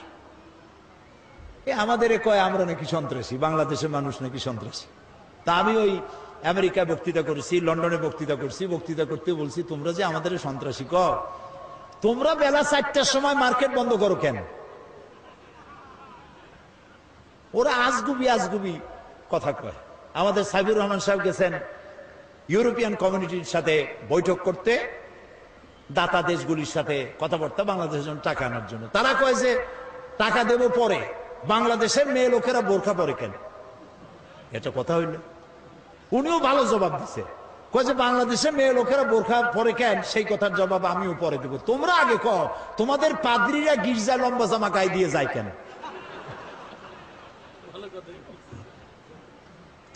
আমাদের কয় আমরা নাকি সন্ত্রাসী, বাংলাদেশের মানুষ নাকি সন্ত্রাসী। তা আমি ওই আমেরিকায় বক্তৃতা করেছি, লন্ডনে বক্তৃতা করছি, বক্তৃতা করতে বলছি তোমরা যে আমাদের সন্ত্রাসী কও, তোমরা বেলা 4টার সময় মার্কেট বন্ধ করো কেন? ওরা আজগুবি কথা কয়। আমাদের সাইবুর রহমান সাহেব গেছেন ইউরোপিয়ান কমিউনিটির সাথে বৈঠক করতে, দাতা দেশগুলির সাথে কথাবার্তা, বাংলাদেশের জন্য টাকা আনার জন্য। তারা কয় যে টাকা দেব পরে, বাংলাদেশের মেয়ে লোকেরা বোরখা পরে কেন? এটা কথা হইল। উনিও ভালো জবাব দিছে, কয় যে বাংলাদেশের মেয়ে লোকেরা বোরখা পরে কেন, সেই কথার জবাব আমিও পরে দেব। তোমরা আগে কও তোমাদের পাদ্রীরা গির্জা লম্বা জামা গায়ে দিয়ে যায় কেন?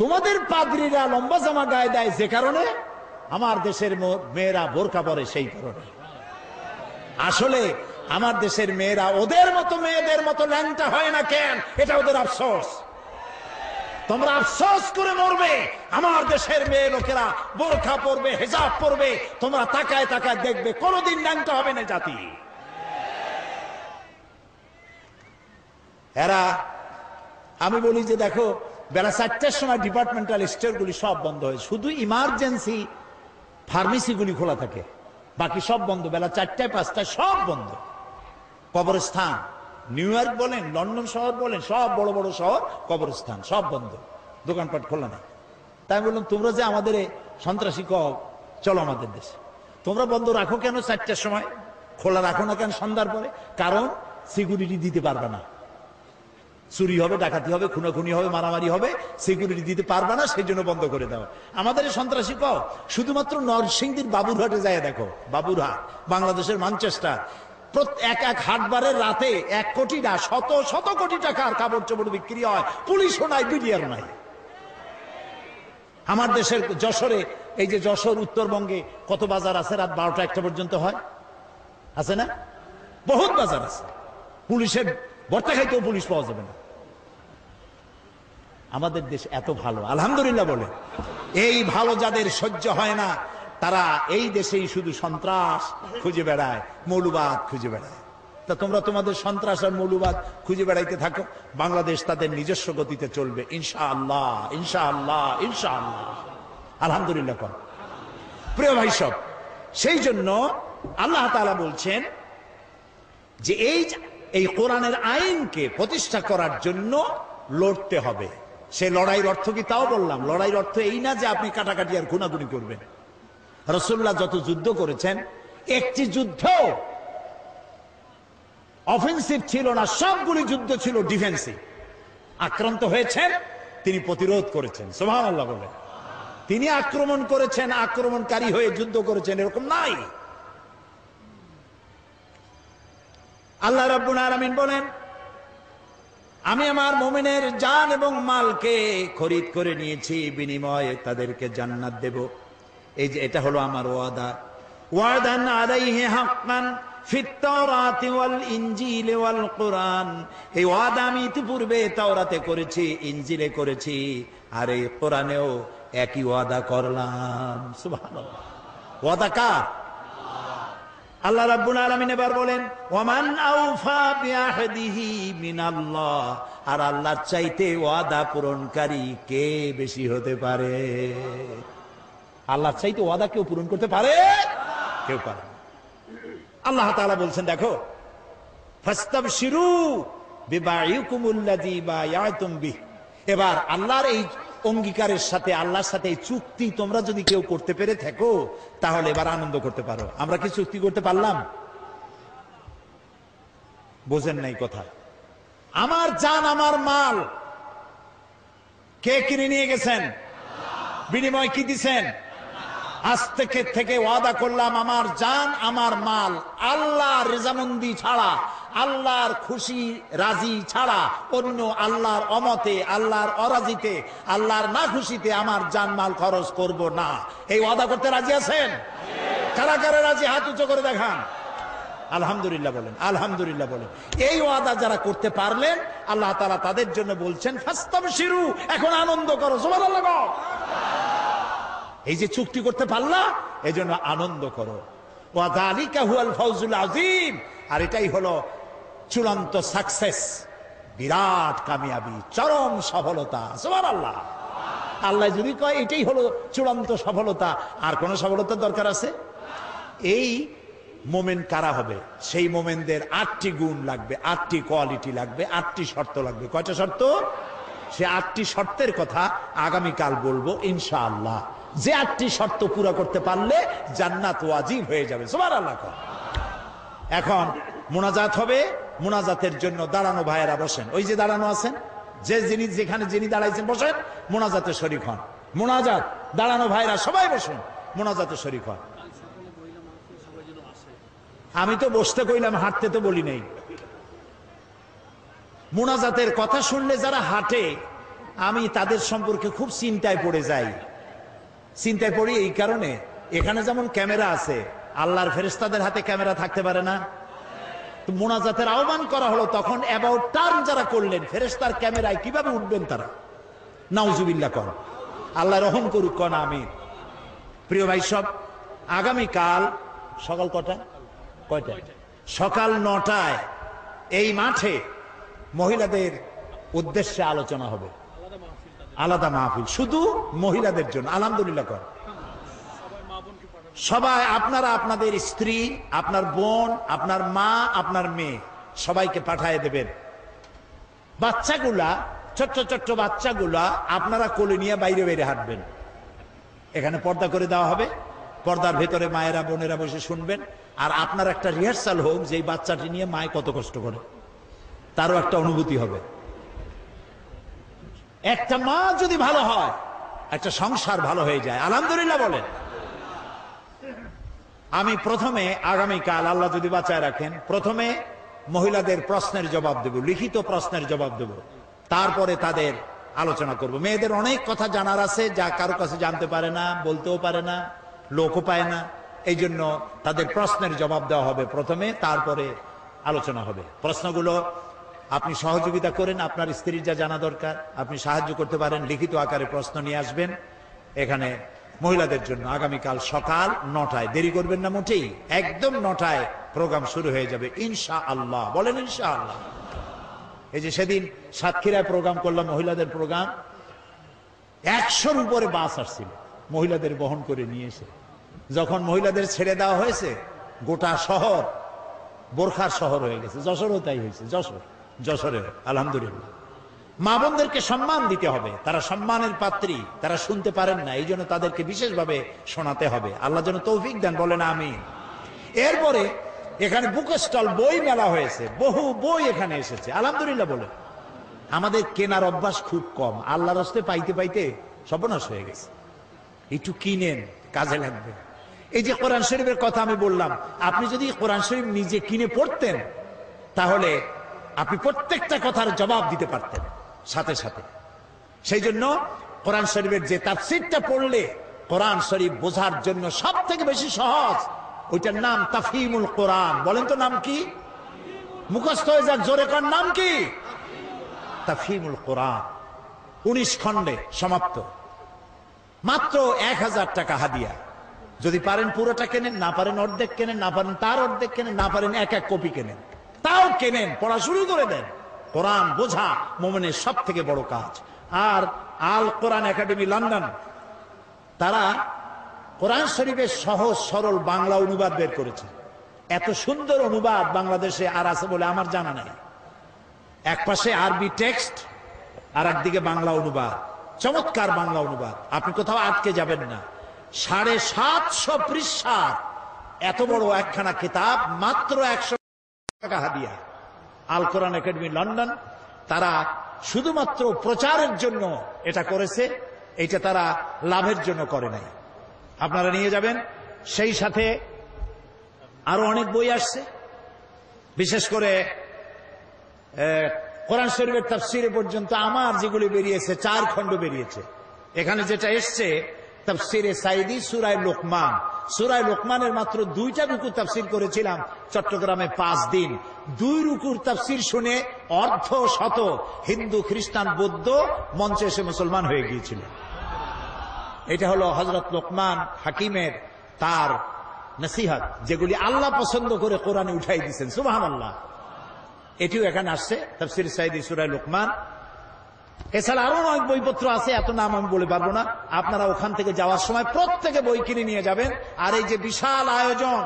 তোমাদের পাদ্রীরা লম্বা জামা গায়ে দেয় যে কারণে, আমার দেশের মেয়েরা বোরকা পরে সেই কারণে। আসলে আমার দেশের মেয়েরা ওদের মতো মেয়েদের মতো ল্যাংটা হয় না কেন, এটা ওদের আফসোস। তোমরা আফসোস করে মরবে, আমার দেশের মেয়ে লোকেরা বোরখা পরবে, হিজাব পরবে, তোমরা তাকায় তাকায় দেখবে কোনদিন ল্যাংটা হবে না জাতি। এরা, আমি বলি যে দেখো বেলা 4টার সময় ডিপার্টমেন্টাল স্টোরগুলি সব বন্ধ হয়, শুধু ইমার্জেন্সি ফার্মেসিগুলি খোলা থাকে, বাকি সব বন্ধ। বেলা 4টায় 5টায় সব বন্ধ। কবরস্থান, নিউ ইয়র্ক বলেন, লন্ডন শহর বলেন, সব বড় বড় শহর কবরস্থান সব বন্ধ, দোকানপাট খোলা নাই। তাই বললাম তোমরা যে আমাদের সন্ত্রাসী কও, চলো আমাদের দেশে। তোমরা বন্ধ রাখো কেন 4টার সময়, খোলা রাখো না কেন সন্ধ্যার পরে? কারণ সিকিউরিটি দিতে পারবে না, চুরি হবে, ডাকাতি হবে, খুনাখুনি হবে, মারামারি হবে, সিকিউরিটি দিতে পারবে না, সেই জন্য বন্ধ করে দাও। আমাদের সন্ত্রাসী কও, শুধুমাত্র নরসিংদীর বাবুরহাটে যায় দেখো, বাবুরহাট বাংলাদেশের ম্যানচেস্টার, এক এক হাটবারের রাতে 1 কোটি না শত শত কোটি টাকার কাপড় চোপড় বিক্রি হয়, পুলিশও নাই, বিডিআরও নাই। আমার দেশের যশোরে, এই যে যশোর উত্তরবঙ্গে কত বাজার আছে রাত 12টা 1টা পর্যন্ত হয়, আছে না? বহুত বাজার আছে, পুলিশের ভর্তা খাইতেও পুলিশ পাওয়া যাবে না। আমাদের দেশ এত ভালো, আলহামদুলিল্লাহ বলে। এই ভালো যাদের সহ্য হয় না, তারা এই দেশেই শুধু সন্ত্রাস খুঁজে বেড়ায়, মৌলবাদ খুঁজে বেড়ায়। তা তোমরা তোমাদের সন্ত্রাস আর মৌলবাদ খুঁজে বেড়াইতে থাকো, বাংলাদেশ তাদের নিজস্ব গতিতে চলবে ইনশাআল্লাহ, ইনশাআল্লাহ, ইনশাআল্লাহ। আলহামদুলিল্লাহ। প্রিয় ভাই সব, সেই জন্য আল্লাহ তাআলা বলছেন যে এই কোরআনের আইনকে প্রতিষ্ঠা করার জন্য লড়তে হবে। সে লড়াইয়ের অর্থ কি তাও বললাম। লড়াইয়ের অর্থ এই না যে আপনি কাটাকাটি আর খুনাখুনি করবেন। রাসূলুল্লাহ যত যুদ্ধ করেছেন, একটি যুদ্ধ অফেন্সিভ ছিল না, সবগুলি যুদ্ধ ছিল ডিফেন্সিভ। আক্রান্ত হয়েছেন, তিনি প্রতিরোধ করেছেন, সুবহানাল্লাহ বলে। তিনি আক্রমণ করেছেন, আক্রমণকারী হয়ে যুদ্ধ করেছেন, এরকম নাই। আল্লাহ রাব্বুল আলামিন বলেন, আমি আমার মুমিনের জান এবং মালকে খরিদ করে নিয়েছি, বিনিময়ে তাদেরকে জান্নাত দেব। এই যে এটা হলো আমার ওয়াদা। ওয়াদান আলাইহি হাক্কান ফিত তাওরাতি ওয়াল ইনজিল ওয়াল কুরআন। এই ওয়াদা আমি ইতিপূর্বে তাওরাতে করেছি, ইনজিলে করেছি, আর এই কোরআনেও একই ওয়াদা করলাম। সুবহানাল্লাহ। ওয়াদা কার? আল্লাহ রাব্বুল আলামিন এবার বলেন, ওয়ামান আওফা বিআহদিহি মিনাল্লাহ। আর আল্লাহর চাইতে ওয়াদা পূরণকারী কে বেশি হতে পারে? আল্লাহর চাইতে ওয়াদা কেউ পূরণ করতে পারে? কেউ পারে না। আল্লাহ তাআলা বলছেন, দেখো, ফাস্তাবশিরু বিবাইকুমুল্লাযী বায়াতুম বিহি। এবার আল্লাহর এই অঙ্গীকারের সাথে, আল্লাহর সাথে এই চুক্তি তোমরা যদি কেউ করতে পেরে থাকো, তাহলে এবার আনন্দ করতে পারো। আমরা কি চুক্তি করতে পারলাম? বোঝেন নাই কথা। আমার জান, আমার মাল কে কিনে নিয়ে গেছেন? বিনিময় কি দিছেন? আজ থেকে ওয়াদা করলাম আমার জান আমার মাল আল্লাহর রেজামন্দি ছাড়া, আল্লাহর খুশি রাজি ছাড়া, অন্য আল্লাহর অমতে, আল্লাহর অরাজিতে, আল্লাহর না খুশিতে আমার জান মাল খরচ করব না। এই ওয়াদা করতে রাজি আছেন? কারা কারা রাজি হাত উঁচু করে দেখান। আলহামদুলিল্লাহ বলেন, আলহামদুলিল্লাহ বলেন। এই ওয়াদা যারা করতে পারলেন আল্লাহ তাআলা তাদের জন্য বলছেন ফাস্তাবশিরু, এখন আনন্দ করো। সুবহানাল্লাহ। এই যে চুক্তি করতে পারলা এজন্য আনন্দ করো। ওয়া যালিকা হুয়াল ফাউজুল আযীম, আর এটাই হলো চূড়ান্ত সাকসেস, বিরাট কামিয়াবি, চরম সফলতা। সুবহানাল্লাহ। আল্লাহ যদি কয় এটাই হলো চূড়ান্ত সফলতা, আর কোন সফলতার দরকার আছে? এই মোমেন কারা হবে? সেই মোমেনদের 8টি গুণ লাগবে, 8টি কোয়ালিটি লাগবে, 8টি শর্ত লাগবে। কয়টা শর্ত? সে 8টি শর্তের কথা আগামীকাল বলবো ইনশাআল্লাহ। যে 8টি শর্ত পুরো করতে পারলে জান্নাত ওয়াজিব হয়ে যাবে। সুবহানাল্লাহ। এখন মুনাজাত হবে। মুনাজাতের জন্য দাঁড়ানো ভাইয়েরা বসেন। ওই যে দাঁড়ানো আছেন, যে যিনি যেখানে যিনি দাঁড়াইছেন বসেন, মুনাজাতে শরীক হন। মুনাজাত, দাঁড়ানো ভাইরা সবাই বসুন, মুনাজাতে শরীক হন। আমি তো বসতে কইলাম, হাঁটতে তো বলি নাই। মুনাজাতের কথা শুনলে যারা হাঁটে আমি তাদের সম্পর্কে খুব চিন্তায় পড়ে যাই। চিন্তায় পড়ি এই কারণে, এখানে যেমন ক্যামেরা আছে, আল্লাহর ফেরেশতাদের হাতে ক্যামেরা থাকতে পারে না? তো মুনাজাতের আহ্বান করা হলো, তখন অ্যাবাউট টার্ন যারা করলেন ফেরেশতার ক্যামেরায় কিভাবে উঠবেন তারা? নাউজুবিল্লাহ কর, আল্লাহ রহম করুক, কন আমিন। প্রিয় ভাই সব, আগামীকাল সকাল কয়টা? সকাল 9টায় এই মাঠে মহিলাদের উদ্দেশ্যে আলোচনা হবে, আলাদা মাহফিল শুধু মহিলাদের জন্য। আলহামদুলিল্লাহ কর। সবাই আপনারা আপনাদের স্ত্রী, আপনার বোন, আপনার মা, আপনার মেয়ে সবাইকে পাঠিয়ে দেবেন। বাচ্চাগুলা, ছোট্ট ছোট্ট বাচ্চাগুলা আপনারা কোলে নিয়ে বাইরে বাইরে হাঁটবেন। এখানে পর্দা করে দেওয়া হবে, পর্দার ভেতরে মায়েরা বোনেরা বসে শুনবেন। আর আপনার একটা রিহার্সাল হোক যে এই বাচ্চাটি নিয়ে মায়ে কত কষ্ট করে, তারও একটা অনুভূতি হবে। একটা মা যদি ভালো হয় একটা সংসার ভালো হয়ে যায়। আলহামদুলিল্লাহ বলেন। আমি প্রথমে আগামীকাল আল্লাহ যদি বাঁচায় রাখেন, প্রথমে মহিলাদের প্রশ্নের জবাব দেব, লিখিত প্রশ্নের জবাব দেব, তারপরে তাদের আলোচনা করব। মেয়েদের অনেক কথা জানার আছে যা কারো কাছে জানতে পারে না, বলতেও পারে না, লোকও পায় না। এই জন্য তাদের প্রশ্নের জবাব দেওয়া হবে প্রথমে, তারপরে আলোচনা হবে। প্রশ্নগুলো আপনি সহযোগিতা করেন, আপনার স্ত্রীর যা জানা দরকার আপনি সাহায্য করতে পারেন, লিখিত আকারে প্রশ্ন নিয়ে আসবেন এখানে মহিলাদের জন্য। আগামীকাল সকাল 9টায়, দেরি করবেন না মোটেই, একদম 9টায় প্রোগ্রাম শুরু হয়ে যাবে ইনশাআল্লাহ। বলেন ইনশাআল্লাহ। এই যে সেদিন সাতক্ষীরায় প্রোগ্রাম করলাম, মহিলাদের প্রোগ্রাম, 100-র উপরে বাস আসছিল মহিলাদের বহন করে নিয়ে এসে। যখন মহিলাদের ছেড়ে দেওয়া হয়েছে গোটা শহর বোরখার শহর হয়ে গেছে। যশোরও তাই হয়েছে, যশোরে আলহামদুলিল্লাহ। মা বোনদেরকে সম্মান দিতে হবে, তারা সম্মানের পাত্রী, তারা শুনতে পারেন না, এই জন্য তাদেরকে বিশেষভাবে শোনাতে হবে। আল্লাহ যেন তৌফিক দেন, বলেন আমিন। এরপরে এখানে বুক স্টল, বই মেলা হয়েছে, বহু বই এখানে এসেছে, আলহামদুলিল্লাহ বলে। আমাদের কেনার অভ্যাস খুব কম, আল্লাহর হস্তে পাইতে পাইতে সর্বনাশ হয়ে গেছে। একটু কিনেন, কাজে লাগবে। এই যে কোরআন শরীফের কথা আমি বললাম, আপনি যদি কোরআন শরীফ নিজে কিনে পড়তেন তাহলে আপনি প্রত্যেকটা কথার জবাব দিতে পারতেন সাথে সাথে। সেই জন্য কোরআন শরীফের যে তাফসীরটা পড়লে কোরআন শরীফ বোঝার জন্য সব থেকে বেশি সহজ, ওইটার নাম তাফহিমুল কোরআন। বলেন তো নাম কি? মুখস্থ হয়ে যাক, জোরে কর, নাম কি? তাফহিমুল কোরআন। 19 খণ্ডে সমাপ্ত, মাত্র 1000 টাকা হাদিয়া। যদি পারেন পুরোটা কেনেন, না পারেন অর্ধেক কেনেন, না পারেন তার অর্ধেক কেনেন, না পারেন এক কপি কেনেন, তাও কেনেন, পড়া শুরু করে দেন। কোরআন বোঝা মুমিনের সব থেকে বড় কাজ। আর আল কোরআন একাডেমি লন্ডন, তারা কোরআন শরীফের সহজ সরল বাংলা অনুবাদ বের করেছে। এত সুন্দর অনুবাদ বাংলাদেশে আর আছে বলে আমার জানা নাই। এক পাশে আরবি টেক্সট, আর একদিকে বাংলা অনুবাদ, চমৎকার বাংলা অনুবাদ। আপনি কোথাও আটকে যাবেন না। 750 পৃষ্ঠা এত বড় একখানা কিতাব, মাত্র 100 টাকা হাদিয়া। আল কোরআন একাডেমি লন্ডন, তারা শুধুমাত্র প্রচারের জন্য এটা করেছে, এটা তারা লাভের জন্য করে নাই। আপনারা নিয়ে যাবেন। সেই সাথে আরো অনেক বই আসছে, বিশেষ করে কোরআন শরীফের তাফসীরে পর্যন্ত আমার যেগুলি বেরিয়েছে 4 খণ্ড বেরিয়েছে। এখানে যেটা এসছে তাফসীরে সাইদি সূরা লোকমান, সূরা লোকমানের মাত্র 2টা রুকু তাফসীর করেছিলাম চট্টগ্রামে 5 দিন। 2 রুকুর তাফসীর শুনে অর্ধ শত হিন্দু, খ্রিস্টান, বৌদ্ধ মঞ্চে এসে মুসলমান হয়ে গিয়েছিল। এটা হলো হযরত লোকমান হাকিমের তার নসিহত, যেগুলি আল্লাহ পছন্দ করে কোরআনে উঠাই দিয়েছেন। সুবহানাল্লাহ। এটিও এখানে আসছে তাফসীর সাইদি সূরা লোকমান। এছাড়া আরো অনেক বইপত্র আছে, এত নাম আমি বলে পারবো না। আপনারা ওখান থেকে যাওয়ার সময় প্রত্যেকে বই কিনে নিয়ে যাবেন। আর এই যে বিশাল আয়োজন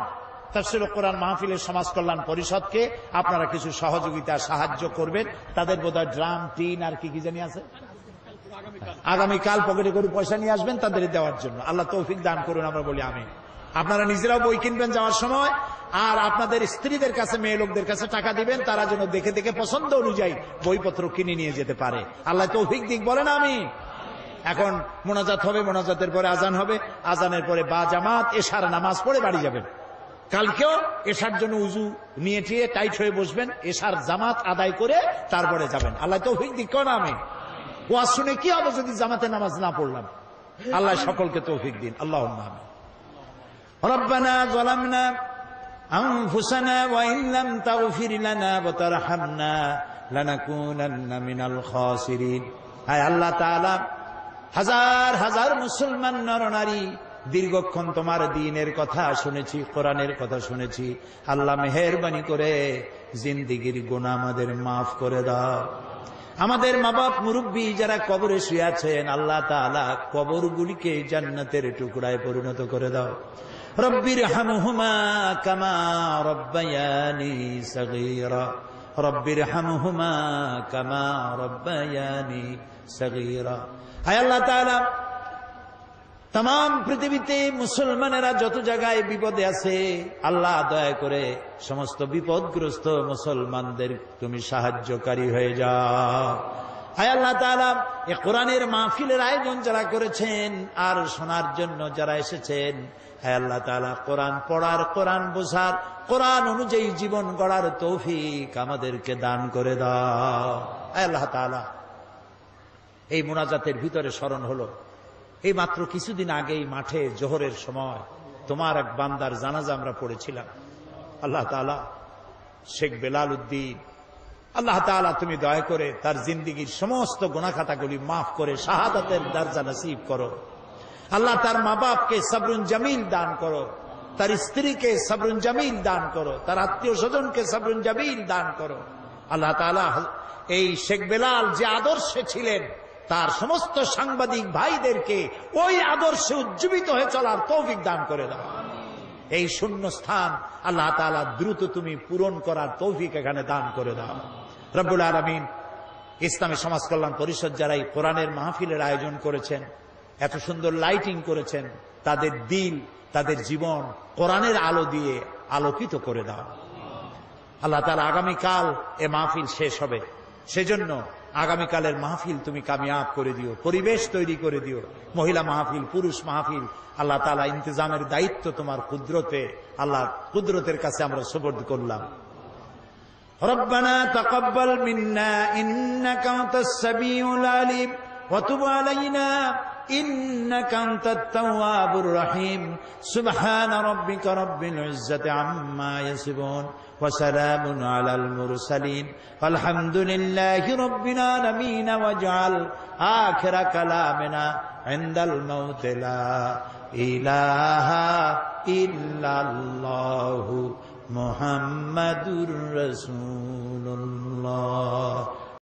তাফসীর কোরআন মাহফিলের সমাজ কল্যাণ পরিষদকে আপনারা কিছু সহযোগিতা সাহায্য করবেন। তাদের বোধহয় ড্রাম, টিন আর কি কি জানি আছে, আগামীকাল পকেটে করে পয়সা নিয়ে আসবেন তাদের দেওয়ার জন্য। আল্লাহ তৌফিক দান করুন, আমরা বলি আমিন। আপনারা নিজেরাও বই কিনবেন যাওয়ার সময়, আর আপনাদের স্ত্রীদের কাছে, মেয়ে লোকদের কাছে টাকা দিবেন, তারা যেন দেখে দেখে পছন্দ অনুযায়ী বইপত্র কিনে নিয়ে যেতে পারে। আল্লাহ তৌফিক দিক, বলেন আমিন। এখন মোনাজাত হবে, মোনাজাতের পরে আজান হবে, আজানের পরে বা জামাত এশার নামাজ পড়ে বাড়ি যাবেন। কালকেও এশার জন্য উজু নিয়ে টিয়ে টাইট হয়ে বসবেন, এশার জামাত আদায় করে তারপরে যাবেন। আল্লাহ তৌফিক দিক, কোন আমিন। ওয়াজ শুনে কি হবে যদি জামাতে নামাজ না পড়লাম? আল্লাহ সকলকে তৌফিক দিন, আল্লাহুম্মা আমিন। রব্বানা যালামনা আনফুসানা ওয়া ইন লাম তাগফির লানা ওয়া তারহামনা লানাকুনান্না মিনাল খাসিরিন। হায় আল্লাহ তাআলা, হাজার হাজার মুসলমান নরনারী দীর্ঘক্ষণ তোমার দ্বীনের কথা শুনেছি, কোরআনের কথা শুনেছি। আল্লাহ মেহেরবানি করে জিন্দেগীর গুনাহ আমাদের মাফ করে দাও। আমাদের মা বাপ মুরব্বী যারা কবরে শুয়ে আছেন, আল্লাহ তাআলা কবরগুলিকে জান্নাতের টুকরায় পরিণত করে দাও। রব্বির হামহুমা কামা রব্বায়ানি সগীরা, রব্বির হামহুমা কামা রব্বায়ানি সগীরা। হায় আল্লাহ তাআলা, তাম পৃথিবীতে মুসলমানেরা যত জায়গায় বিপদে আছে, আল্লাহ দয়া করে সমস্ত বিপদগ্রস্ত মুসলমানদের তুমি সাহায্যকারী হয়ে যাও। হায় আল্লাহ তাআলা, এই কোরআনের মাহফিলের আয়োজন যারা করেছেন আর শোনার জন্য যারা এসেছেন, হায় আল্লাহ তাআলা, কোরআন পড়ার, কোরআন বোঝার, কোরআন অনুযায়ী জীবন গড়ার তৌফিক আমাদেরকে দান করে দাও। হায় আল্লাহ তাআলা, এই মুনাজাতের ভিতরে স্মরণ হলো, এই মাত্র কিছুদিন আগেই মাঠে জোহরের সময় তোমার এক বান্দার জানাজা আমরা পড়েছিলাম। আল্লাহ তাআলা, শেখ বেলাল উদ্দিন, আল্লাহ তাআলা তুমি দয়া করে তার জিন্দেগীর সমস্ত গুনাহ খাতাগুলি মাফ করে শাহাদাতের দরজা নসিব করো। আল্লাহ তার মা বাপকে সবরুন জামিল দান করো, তার স্ত্রীকে সবরুন জামিল দান করো, তার আত্মীয় স্বজনকে সবরুন জামিল দান করো। আল্লাহ তাআলা, এই শেখ বেলাল যে আদর্শে ছিলেন, তার সমস্ত সাংবাদিক ভাইদেরকে ওই আদর্শে উজ্জীবিত হয়ে চলার তৌফিক দান করে দাও। এই শূন্য স্থান আল্লাহ তাআলা দ্রুত তুমি পূরণ করার তৌফিক এখানে দান করে দাও। রব্বুল আলামিন, ইসলামী সমাজ কল্যাণ পরিষদ যারা এই কোরআনের মাহফিলের আয়োজন করেছেন, এত সুন্দর লাইটিং করেছেন, তাদের দিল, তাদের জীবন কোরআনের আলো দিয়ে আলোকিত করে দাও। আল্লাহ তাআলা, আগামীকাল এ মাহফিল শেষ হবে, সেজন্য আগামীকালের মাহফিল তুমি কামিয়াব করে দিও, পরিবেশ তৈরি করে দিও। মহিলা মাহফিল, পুরুষ মাহফিল, আল্লাহ তাআলা ইন্তজামের দায়িত্ব তোমার কুদরতে, আল্লাহ কুদরতের কাছে আমরা সুপর্দ করলাম। রব্বানা তাকাব্বাল মিন্না ইন্নাকা আনতাস সামিউল আলিম ওয়া তুব আলাইনা ইন্নাকা আনতাত তাওয়াবুর রহিম। সুবহান রাব্বিকা রাব্বিল ইজ্জাতি আম্মা ইয়াসিফুন ওয়া সালামুন আলাল মুরসালিন আলহামদুলিল্লাহি রাব্বিল আলামিন। ওয়াজআল আখিরা কালামিনা ইনদাল মাউত লা ইলাহা ইল্লাল্লাহু মুহাম্মাদুর রাসূলুল্লাহ।